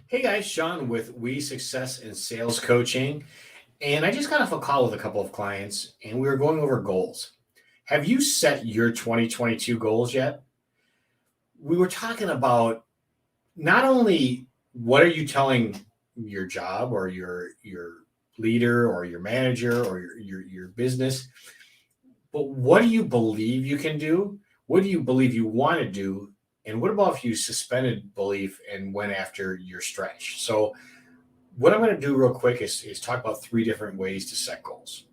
Hey guys, Sean with We Success and Sales Coaching. And I just got off a call with a couple of clients and we were going over goals. Have you set your 2022 goals yet? We were talking about not only what are you telling your job or your leader or your manager or your business, but what do you believe you can do? What do you believe you want to do? And what about if you suspended belief and went after your stretch? So what I'm going to do real quick is talk about three different ways to set goals.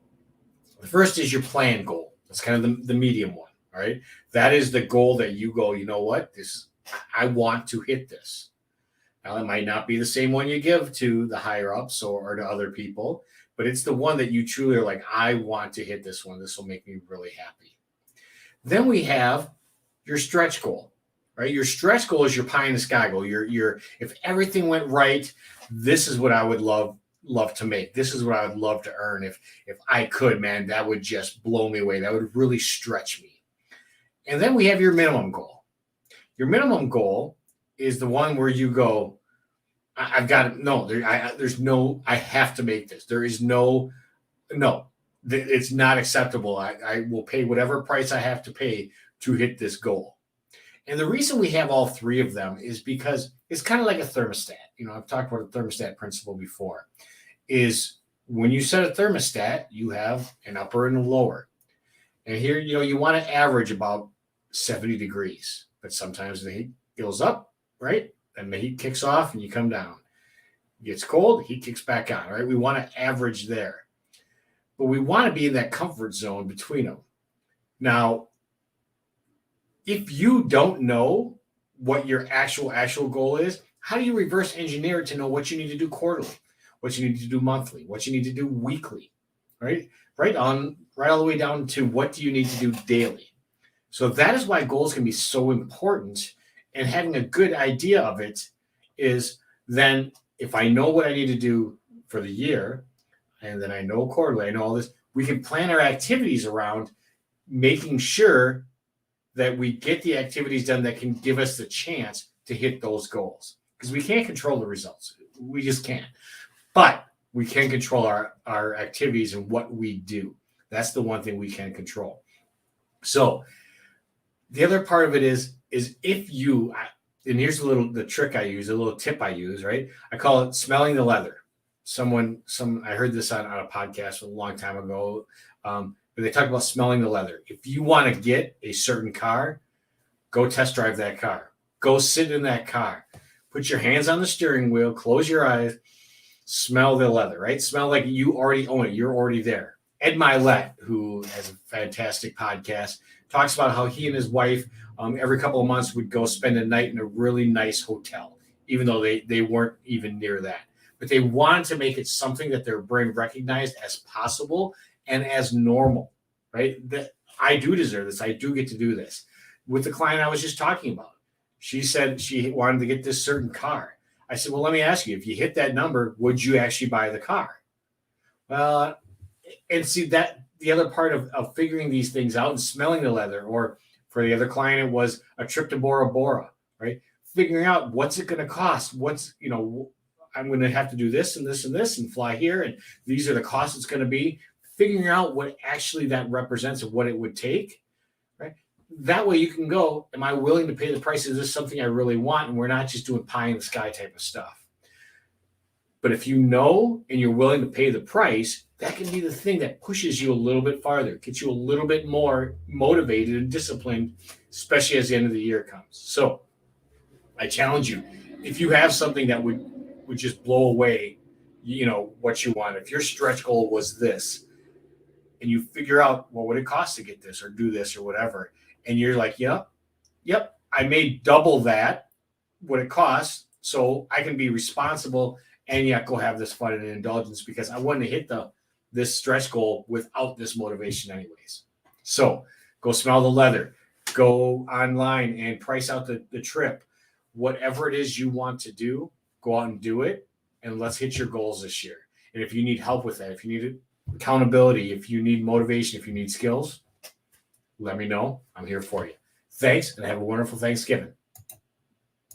The first is your plan goal. That's kind of the medium one. All right. That is the goal that you go, you know what? I want to hit this. Now, it might not be the same one you give to the higher ups or to other people, but it's the one that you truly are like, I want to hit this one. This will make me really happy. Then we have your stretch goal, right? Your stretch goal is your pie in the sky goal. Your if everything went right, this is what I would love to make. This is what I would love to earn. If I could, man, that would just blow me away. That would really stretch me. And then we have your minimum goal. Your minimum goal is the one where you go, I've got to, no, there's no, I have to make this. There is no, it's not acceptable. I will pay whatever price I have to pay to hit this goal. And the reason we have all three of them is because it's kind of like a thermostat. I've talked about the thermostat principle before, is when you set a thermostat, you have an upper and a lower. And here, you want to average about 70 degrees, but sometimes the heat goes up, right? And the heat kicks off and you come down. It gets cold, heat kicks back on, right? We want to average there. But we want to be in that comfort zone between them. Now, if you don't know what your actual goal is, how do you reverse engineer it to know what you need to do quarterly, what you need to do monthly, what you need to do weekly, right? Right all the way down to what do you need to do daily. So that is why goals can be so important. And having a good idea of it is then if I know what I need to do for the year, and then I know quarterly, I know all this, we can plan our activities around making sure that we get the activities done that can give us the chance to hit those goals. Because we can't control the results. We just can't. But we can control our activities and what we do. That's the one thing we can control. So the other part of it is if you, and here's the trick I use, a little tip I use, right? I call it smelling the leather. I heard this on a podcast a long time ago, but they talk about smelling the leather. If you want to get a certain car, go test drive that car. Go sit in that car. Put your hands on the steering wheel, close your eyes, smell the leather, right? Smell like you already own it. You're already there. Ed Milet, who has a fantastic podcast, talks about how he and his wife every couple of months would go spend a night in a really nice hotel, even though they weren't even near that. But they wanted to make it something that their brain recognized as possible and as normal, right? That I do deserve this. I do get to do this. With the client I was just talking about, she said she wanted to get this certain car. I said, well, let me ask you, if you hit that number, would you actually buy the car? Well, and see that the other part of figuring these things out and smelling the leather, or for the other client, it was a trip to Bora Bora, right? Figuring out what's it going to cost? I'm going to have to do this and this and this and fly here. And these are the costs it's going to be. Figuring out what actually that represents and what it would take, right? That way you can go, am I willing to pay the price? Is this something I really want? And we're not just doing pie in the sky type of stuff. But if you know and you're willing to pay the price, that can be the thing that pushes you a little bit farther, gets you a little bit more motivated and disciplined, especially as the end of the year comes. So I challenge you, if you have something that would just blow away, what you want. If your stretch goal was this, and you figure out, what would it cost to get this or do this or whatever, and you're like, yep, I made double that what it costs, so I can be responsible and yet go have this fun and indulgence because I wouldn't have hit this stretch goal without this motivation anyways. So go smell the leather, go online and price out the trip. Whatever it is you want to do, go out and do it, and let's hit your goals this year. And if you need help with that, if you need accountability, if you need motivation, if you need skills, let me know. I'm here for you. Thanks, and have a wonderful Thanksgiving.